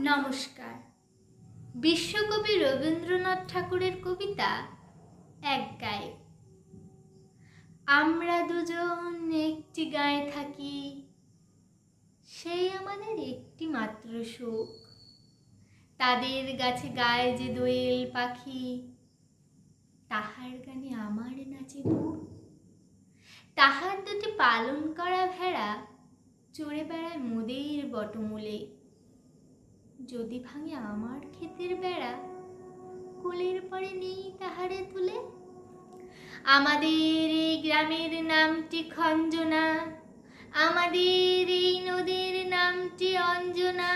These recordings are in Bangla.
নমস্কার। বিশ্বকবি রবীন্দ্রনাথ ঠাকুরের কবিতা এক গায়ে। আমরা দুজন একটি গায়ে থাকি, সেই আমাদের একটি মাত্র সুখ। তাদের গাছে গায়ে যে দোয়েল পাখি, তাহার গানে আমার নাচে বুক। তাহার দুটি পালন করা ভেড়া চড়ে বেড়ায় মোদের বটমূলে। যদি ভাঙে আমার ক্ষেতের বেড়া, কোলের পরে নেই তাহারে তুলে। আমাদের এই গ্রামের নামটি খঞ্জনা, আমাদের এই নদীর নামটি অঞ্জনা।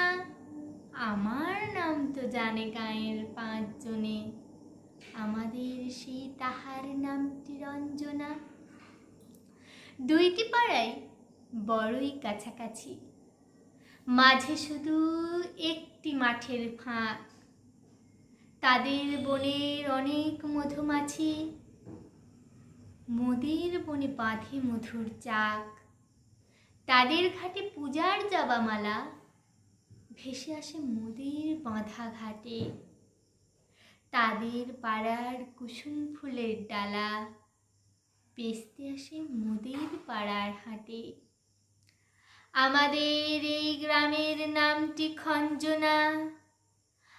আমার নাম তো জানে গাঁয়ের 5 জনে, আমাদের সেই তাহার নামটি রঞ্জনা। দুইটি পাড়াই বড়ই কাছাকাছি, মাঝে শুধু একটি মাঠের ফাঁক। তাদের বনের অনেক মধুমাছি, মোদের বনে বাঁধে মধুর চাক। তাদের ঘাটে পূজার জবামালা ভেসে আসে মোদের বাঁধা ঘাটে। তাদের পাড়ার কুসুম ফুলের ডালা বেচতে আসে মোদের পাড়ার হাটে। আমাদের এই গ্রামের নামটি খঞ্জনা,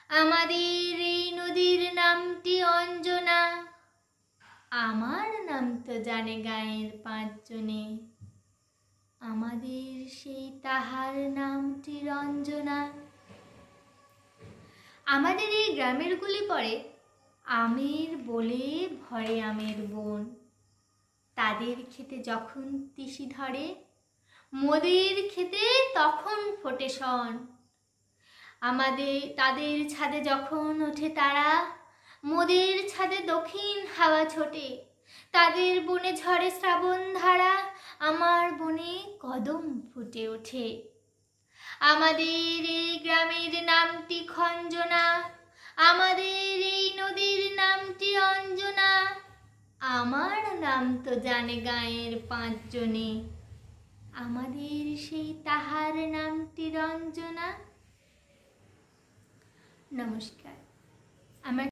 আমাদের এই নদীর নামটি অঞ্জনা। আমার নাম তো জানে গাঁয়ের 5 জনে, আমাদের সেই তাহার নামটি রঞ্জনা। আমাদের এই গ্রামের গুলি পড়ে আমের বলে ভরে আমের বন। তাদের খেতে যখন তিসি ধরে, মোদের খেতে তখন ফোটে শন। তাদের ছাদে যখন ওঠে তারা, মোদের ছাদে দক্ষিণ হাওয়া ছোটে। তাদের বনে ঝরে শ্রাবণ ধারা, আমার বনে কদম ফুটে ওঠে। আমাদের এই গ্রামের নামটি খঞ্জনা, আমাদের এই নদীর নামটি অঞ্জনা। আমার নাম তো জানে গাঁয়ের 5 জনে, আমাদের সেই তাহার নামটি রঞ্জনা। নমস্কার। আমার